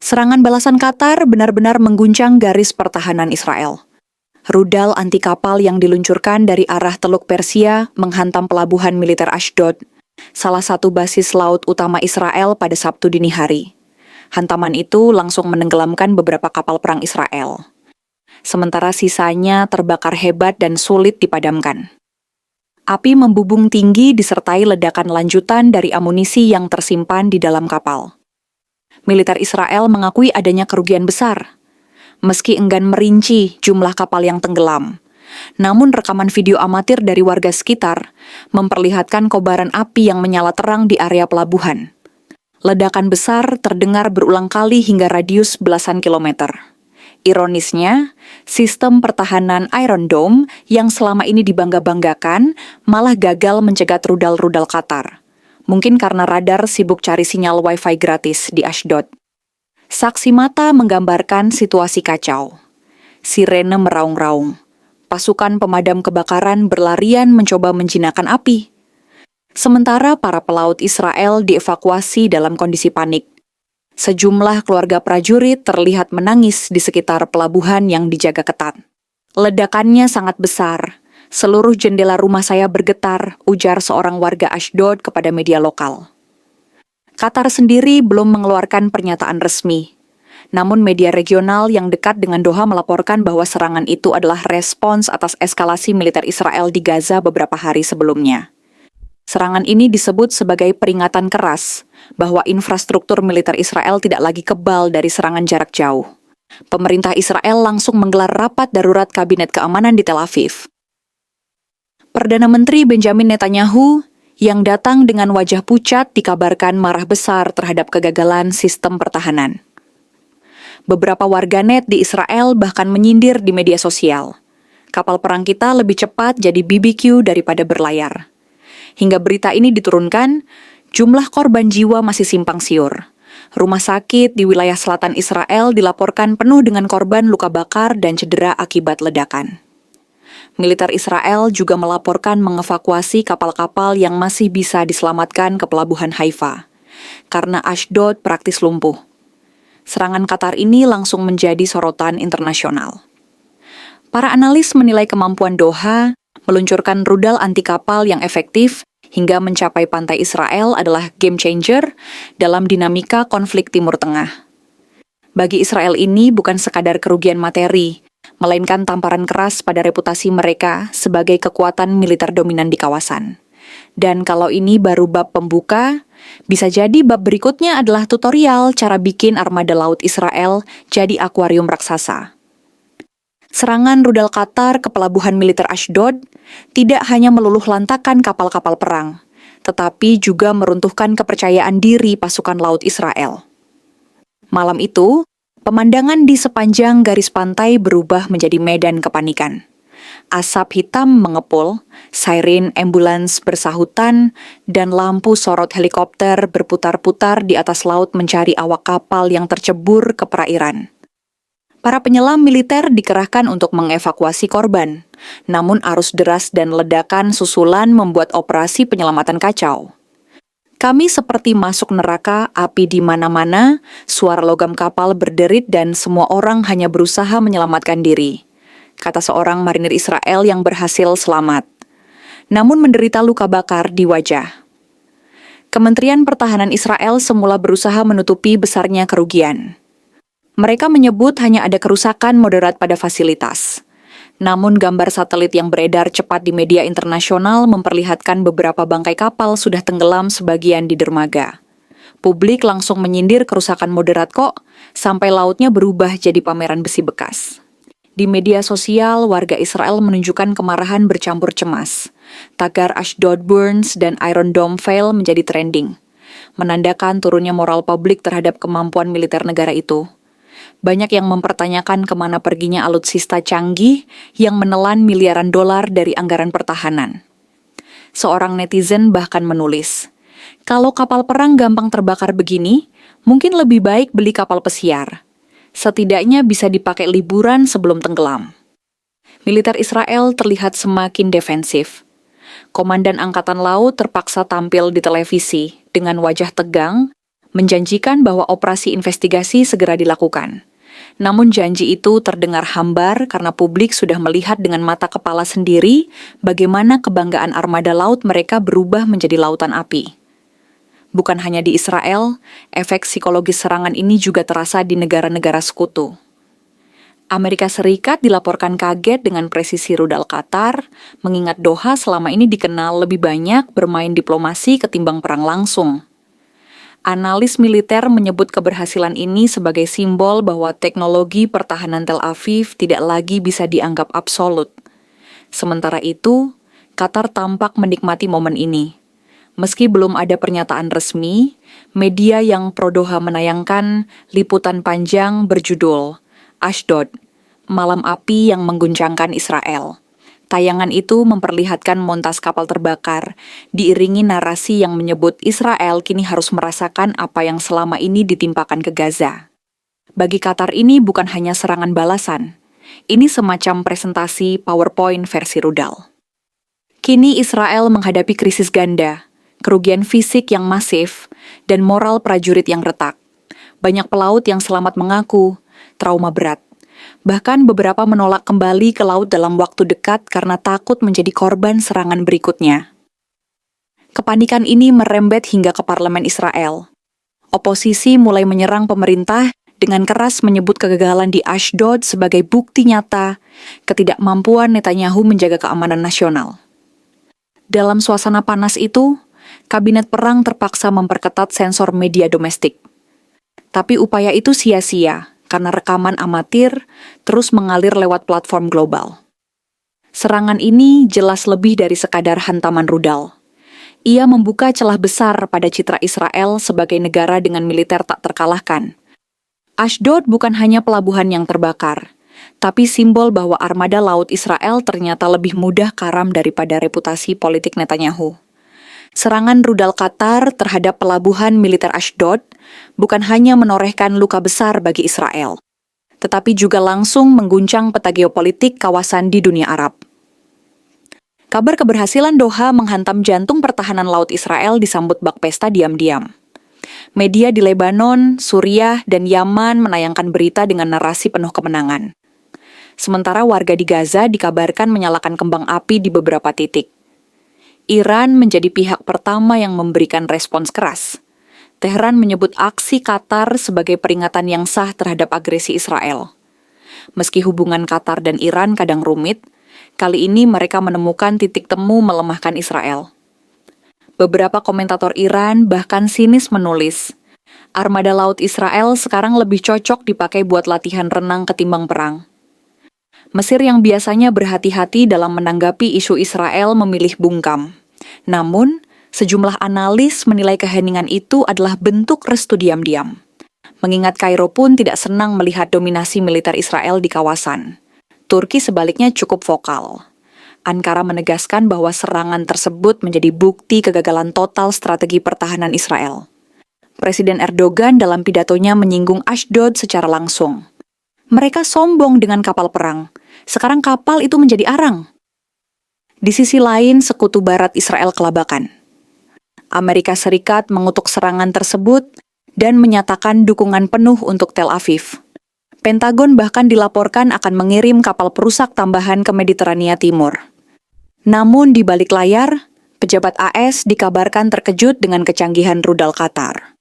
Serangan balasan Qatar benar-benar mengguncang garis pertahanan Israel. Rudal anti kapal yang diluncurkan dari arah Teluk Persia menghantam pelabuhan militer Ashdod, salah satu basis laut utama Israel pada Sabtu dini hari. Hantaman itu langsung menenggelamkan beberapa kapal perang Israel. Sementara sisanya terbakar hebat dan sulit dipadamkan. Api membubung tinggi disertai ledakan lanjutan dari amunisi yang tersimpan di dalam kapal. Militer Israel mengakui adanya kerugian besar, meski enggan merinci jumlah kapal yang tenggelam. Namun rekaman video amatir dari warga sekitar memperlihatkan kobaran api yang menyala terang di area pelabuhan. Ledakan besar terdengar berulang kali hingga radius belasan kilometer. Ironisnya, sistem pertahanan Iron Dome yang selama ini dibangga-banggakan malah gagal mencegat rudal-rudal Qatar. Mungkin karena radar sibuk cari sinyal Wi-Fi gratis di Ashdod. Saksi mata menggambarkan situasi kacau. Sirene meraung-raung. Pasukan pemadam kebakaran berlarian mencoba menjinakkan api. Sementara para pelaut Israel dievakuasi dalam kondisi panik. Sejumlah keluarga prajurit terlihat menangis di sekitar pelabuhan yang dijaga ketat. Ledakannya sangat besar. Seluruh jendela rumah saya bergetar, ujar seorang warga Ashdod kepada media lokal. Qatar sendiri belum mengeluarkan pernyataan resmi. Namun media regional yang dekat dengan Doha melaporkan bahwa serangan itu adalah respons atas eskalasi militer Israel di Gaza beberapa hari sebelumnya. Serangan ini disebut sebagai peringatan keras bahwa infrastruktur militer Israel tidak lagi kebal dari serangan jarak jauh. Pemerintah Israel langsung menggelar rapat darurat Kabinet Keamanan di Tel Aviv. Perdana Menteri Benjamin Netanyahu yang datang dengan wajah pucat dikabarkan marah besar terhadap kegagalan sistem pertahanan. Beberapa warganet di Israel bahkan menyindir di media sosial. Kapal perang kita lebih cepat jadi BBQ daripada berlayar. Hingga berita ini diturunkan, jumlah korban jiwa masih simpang siur. Rumah sakit di wilayah selatan Israel dilaporkan penuh dengan korban luka bakar dan cedera akibat ledakan. Militer Israel juga melaporkan mengevakuasi kapal-kapal yang masih bisa diselamatkan ke pelabuhan Haifa, karena Ashdod praktis lumpuh. Serangan Qatar ini langsung menjadi sorotan internasional. Para analis menilai kemampuan Doha meluncurkan rudal anti kapal yang efektif hingga mencapai pantai Israel adalah game changer dalam dinamika konflik Timur Tengah. Bagi Israel ini bukan sekadar kerugian materi, melainkan tamparan keras pada reputasi mereka sebagai kekuatan militer dominan di kawasan. Dan kalau ini baru bab pembuka, bisa jadi bab berikutnya adalah tutorial cara bikin armada laut Israel jadi akuarium raksasa. Serangan rudal Qatar ke pelabuhan militer Ashdod tidak hanya meluluh lantakan kapal-kapal perang, tetapi juga meruntuhkan kepercayaan diri pasukan laut Israel. Malam itu, pemandangan di sepanjang garis pantai berubah menjadi medan kepanikan. Asap hitam mengepul, siren ambulans bersahutan, dan lampu sorot helikopter berputar-putar di atas laut mencari awak kapal yang tercebur ke perairan. Para penyelam militer dikerahkan untuk mengevakuasi korban, namun arus deras dan ledakan susulan membuat operasi penyelamatan kacau. Kami seperti masuk neraka, api di mana-mana, suara logam kapal berderit dan semua orang hanya berusaha menyelamatkan diri, kata seorang marinir Israel yang berhasil selamat, namun menderita luka bakar di wajah. Kementerian Pertahanan Israel semula berusaha menutupi besarnya kerugian. Mereka menyebut hanya ada kerusakan moderat pada fasilitas. Namun gambar satelit yang beredar cepat di media internasional memperlihatkan beberapa bangkai kapal sudah tenggelam sebagian di dermaga. Publik langsung menyindir kerusakan moderat kok, sampai lautnya berubah jadi pameran besi bekas. Di media sosial, warga Israel menunjukkan kemarahan bercampur cemas. Tagar Ashdod Burns dan Iron Dome Fail menjadi trending, menandakan turunnya moral publik terhadap kemampuan militer negara itu. Banyak yang mempertanyakan kemana perginya alutsista canggih yang menelan miliaran dolar dari anggaran pertahanan. Seorang netizen bahkan menulis, kalau kapal perang gampang terbakar begini, mungkin lebih baik beli kapal pesiar. Setidaknya bisa dipakai liburan sebelum tenggelam. Militer Israel terlihat semakin defensif. Komandan Angkatan Laut terpaksa tampil di televisi dengan wajah tegang, menjanjikan bahwa operasi investigasi segera dilakukan. Namun janji itu terdengar hambar karena publik sudah melihat dengan mata kepala sendiri bagaimana kebanggaan armada laut mereka berubah menjadi lautan api. Bukan hanya di Israel, efek psikologis serangan ini juga terasa di negara-negara sekutu. Amerika Serikat dilaporkan kaget dengan presisi rudal Qatar, mengingat Doha selama ini dikenal lebih banyak bermain diplomasi ketimbang perang langsung. Analis militer menyebut keberhasilan ini sebagai simbol bahwa teknologi pertahanan Tel Aviv tidak lagi bisa dianggap absolut. Sementara itu, Qatar tampak menikmati momen ini. Meski belum ada pernyataan resmi, media yang pro-Doha menayangkan liputan panjang berjudul Ashdod, Malam Api yang Mengguncangkan Israel. Tayangan itu memperlihatkan montas kapal terbakar, diiringi narasi yang menyebut Israel kini harus merasakan apa yang selama ini ditimpakan ke Gaza. Bagi Qatar ini bukan hanya serangan balasan, ini semacam presentasi PowerPoint versi rudal. Kini Israel menghadapi krisis ganda, kerugian fisik yang masif, dan moral prajurit yang retak. Banyak pelaut yang selamat mengaku trauma berat. Bahkan beberapa menolak kembali ke laut dalam waktu dekat karena takut menjadi korban serangan berikutnya. Kepanikan ini merembet hingga ke parlemen Israel. Oposisi mulai menyerang pemerintah dengan keras menyebut kegagalan di Ashdod sebagai bukti nyata ketidakmampuan Netanyahu menjaga keamanan nasional. Dalam suasana panas itu, kabinet perang terpaksa memperketat sensor media domestik. Tapi upaya itu sia-sia, karena rekaman amatir terus mengalir lewat platform global. Serangan ini jelas lebih dari sekadar hantaman rudal. Ia membuka celah besar pada citra Israel sebagai negara dengan militer tak terkalahkan. Ashdod bukan hanya pelabuhan yang terbakar, tapi simbol bahwa armada laut Israel ternyata lebih mudah karam daripada reputasi politik Netanyahu. Serangan rudal Qatar terhadap pelabuhan militer Ashdod bukan hanya menorehkan luka besar bagi Israel, tetapi juga langsung mengguncang peta geopolitik kawasan di dunia Arab. Kabar keberhasilan Doha menghantam jantung pertahanan laut Israel disambut bak pesta diam-diam. Media di Lebanon, Suriah, dan Yaman menayangkan berita dengan narasi penuh kemenangan. Sementara warga di Gaza dikabarkan menyalakan kembang api di beberapa titik. Iran menjadi pihak pertama yang memberikan respons keras. Teheran menyebut aksi Qatar sebagai peringatan yang sah terhadap agresi Israel. Meski hubungan Qatar dan Iran kadang rumit, kali ini mereka menemukan titik temu melemahkan Israel. Beberapa komentator Iran bahkan sinis menulis, armada laut Israel sekarang lebih cocok dipakai buat latihan renang ketimbang perang. Mesir yang biasanya berhati-hati dalam menanggapi isu Israel memilih bungkam. Namun, sejumlah analis menilai keheningan itu adalah bentuk restu diam-diam. Mengingat Kairo pun tidak senang melihat dominasi militer Israel di kawasan. Turki sebaliknya cukup vokal. Ankara menegaskan bahwa serangan tersebut menjadi bukti kegagalan total strategi pertahanan Israel. Presiden Erdogan dalam pidatonya menyinggung Ashdod secara langsung. Mereka sombong dengan kapal perang. Sekarang kapal itu menjadi arang. Di sisi lain, sekutu barat Israel kelabakan. Amerika Serikat mengutuk serangan tersebut dan menyatakan dukungan penuh untuk Tel Aviv. Pentagon bahkan dilaporkan akan mengirim kapal perusak tambahan ke Mediterania Timur. Namun di balik layar, pejabat AS dikabarkan terkejut dengan kecanggihan rudal Qatar.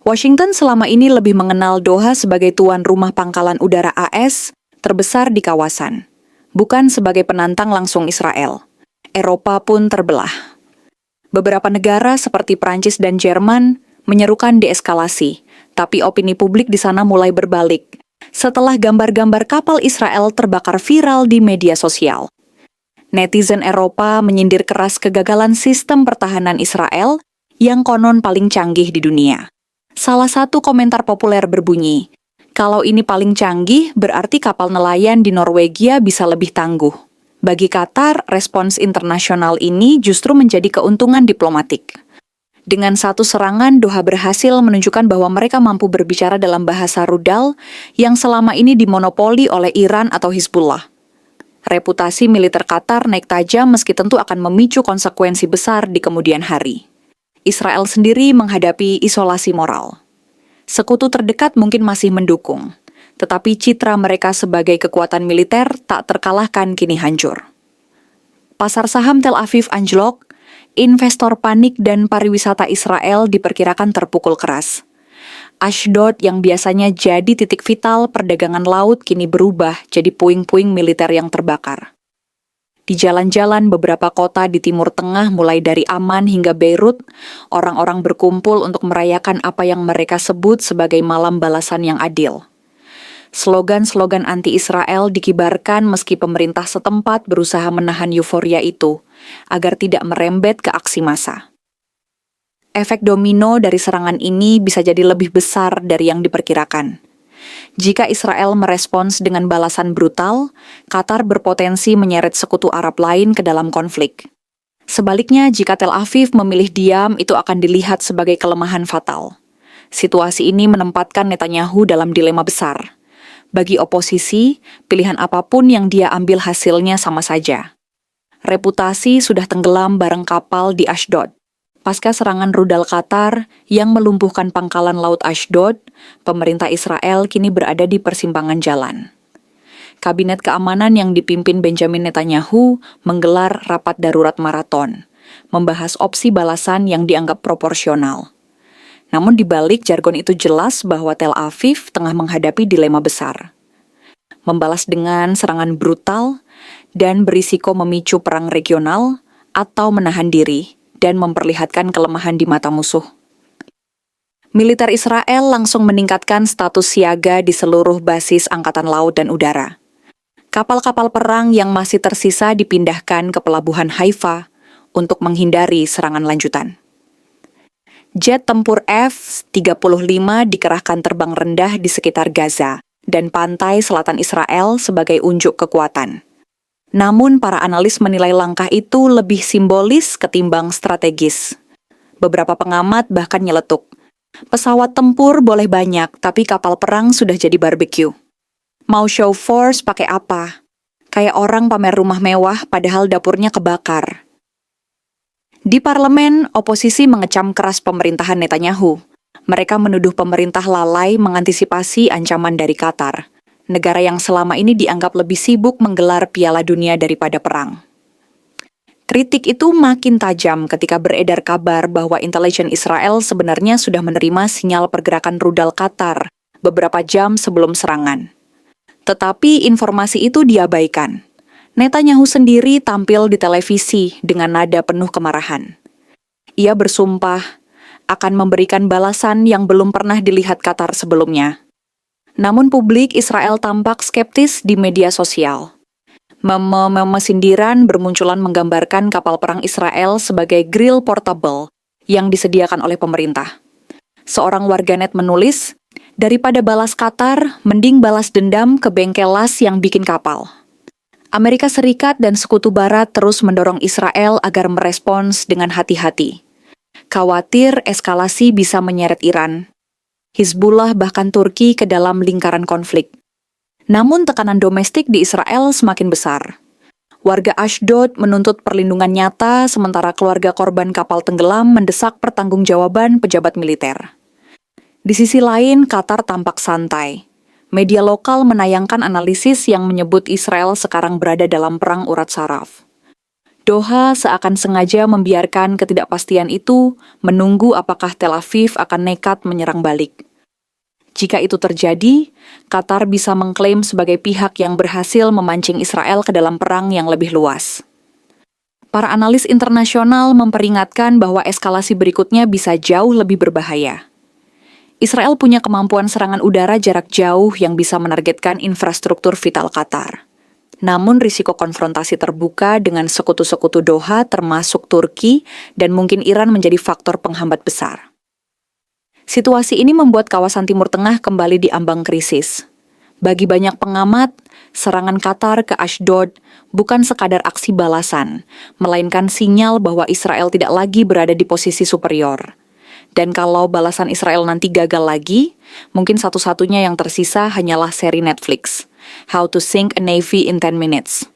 Washington selama ini lebih mengenal Doha sebagai tuan rumah pangkalan udara AS terbesar di kawasan, bukan sebagai penantang langsung Israel. Eropa pun terbelah. Beberapa negara seperti Prancis dan Jerman menyerukan deeskalasi, tapi opini publik di sana mulai berbalik setelah gambar-gambar kapal Israel terbakar viral di media sosial. Netizen Eropa menyindir keras kegagalan sistem pertahanan Israel yang konon paling canggih di dunia. Salah satu komentar populer berbunyi, kalau ini paling canggih, berarti kapal nelayan di Norwegia bisa lebih tangguh. Bagi Qatar, respons internasional ini justru menjadi keuntungan diplomatik. Dengan satu serangan, Doha berhasil menunjukkan bahwa mereka mampu berbicara dalam bahasa rudal yang selama ini dimonopoli oleh Iran atau Hizbullah. Reputasi militer Qatar naik tajam meski tentu akan memicu konsekuensi besar di kemudian hari. Israel sendiri menghadapi isolasi moral. Sekutu terdekat mungkin masih mendukung, tetapi citra mereka sebagai kekuatan militer tak terkalahkan kini hancur. Pasar saham Tel Aviv anjlok, investor panik dan pariwisata Israel diperkirakan terpukul keras. Ashdod yang biasanya jadi titik vital perdagangan laut kini berubah jadi puing-puing militer yang terbakar. Di jalan-jalan beberapa kota di Timur Tengah mulai dari Amman hingga Beirut, orang-orang berkumpul untuk merayakan apa yang mereka sebut sebagai malam balasan yang adil. Slogan-slogan anti-Israel dikibarkan meski pemerintah setempat berusaha menahan euforia itu, agar tidak merembet ke aksi massa. Efek domino dari serangan ini bisa jadi lebih besar dari yang diperkirakan. Jika Israel merespons dengan balasan brutal, Qatar berpotensi menyeret sekutu Arab lain ke dalam konflik. Sebaliknya, jika Tel Aviv memilih diam, itu akan dilihat sebagai kelemahan fatal. Situasi ini menempatkan Netanyahu dalam dilema besar. Bagi oposisi, pilihan apapun yang dia ambil hasilnya sama saja. Reputasi sudah tenggelam bareng kapal di Ashdod. Pasca serangan rudal Qatar yang melumpuhkan pangkalan laut Ashdod, pemerintah Israel kini berada di persimpangan jalan. Kabinet keamanan yang dipimpin Benjamin Netanyahu menggelar rapat darurat maraton, membahas opsi balasan yang dianggap proporsional. Namun di balik jargon itu jelas bahwa Tel Aviv tengah menghadapi dilema besar. Membalas dengan serangan brutal dan berisiko memicu perang regional atau menahan diri dan memperlihatkan kelemahan di mata musuh. Militer Israel langsung meningkatkan status siaga di seluruh basis angkatan laut dan udara. Kapal-kapal perang yang masih tersisa dipindahkan ke pelabuhan Haifa untuk menghindari serangan lanjutan. Jet tempur F-35 dikerahkan terbang rendah di sekitar Gaza dan pantai selatan Israel sebagai unjuk kekuatan. Namun, para analis menilai langkah itu lebih simbolis ketimbang strategis. Beberapa pengamat bahkan nyeletuk, pesawat tempur boleh banyak, tapi kapal perang sudah jadi barbecue. Mau show force pakai apa? Kayak orang pamer rumah mewah padahal dapurnya kebakar. Di parlemen, oposisi mengecam keras pemerintahan Netanyahu. Mereka menuduh pemerintah lalai mengantisipasi ancaman dari Qatar, negara yang selama ini dianggap lebih sibuk menggelar Piala Dunia daripada perang. Kritik itu makin tajam ketika beredar kabar bahwa intelijen Israel sebenarnya sudah menerima sinyal pergerakan rudal Qatar beberapa jam sebelum serangan. Tetapi informasi itu diabaikan. Netanyahu sendiri tampil di televisi dengan nada penuh kemarahan. Ia bersumpah akan memberikan balasan yang belum pernah dilihat Qatar sebelumnya. Namun publik Israel tampak skeptis di media sosial. Meme-meme sindiran bermunculan menggambarkan kapal perang Israel sebagai grill portable yang disediakan oleh pemerintah. Seorang warganet menulis, daripada balas Qatar, mending balas dendam ke bengkel las yang bikin kapal. Amerika Serikat dan Sekutu Barat terus mendorong Israel agar merespons dengan hati-hati. Khawatir eskalasi bisa menyeret Iran, Hizbullah bahkan Turki ke dalam lingkaran konflik. Namun tekanan domestik di Israel semakin besar. Warga Ashdod menuntut perlindungan nyata sementara keluarga korban kapal tenggelam mendesak pertanggungjawaban pejabat militer. Di sisi lain, Qatar tampak santai. Media lokal menayangkan analisis yang menyebut Israel sekarang berada dalam perang urat saraf. Doha seakan sengaja membiarkan ketidakpastian itu, menunggu apakah Tel Aviv akan nekat menyerang balik. Jika itu terjadi, Qatar bisa mengklaim sebagai pihak yang berhasil memancing Israel ke dalam perang yang lebih luas. Para analis internasional memperingatkan bahwa eskalasi berikutnya bisa jauh lebih berbahaya. Israel punya kemampuan serangan udara jarak jauh yang bisa menargetkan infrastruktur vital Qatar. Namun risiko konfrontasi terbuka dengan sekutu-sekutu Doha termasuk Turki dan mungkin Iran menjadi faktor penghambat besar. Situasi ini membuat kawasan Timur Tengah kembali diambang krisis. Bagi banyak pengamat, serangan Qatar ke Ashdod bukan sekadar aksi balasan, melainkan sinyal bahwa Israel tidak lagi berada di posisi superior. Dan kalau balasan Israel nanti gagal lagi, mungkin satu-satunya yang tersisa hanyalah seri Netflix, How to Sink a Navy in 10 Minutes.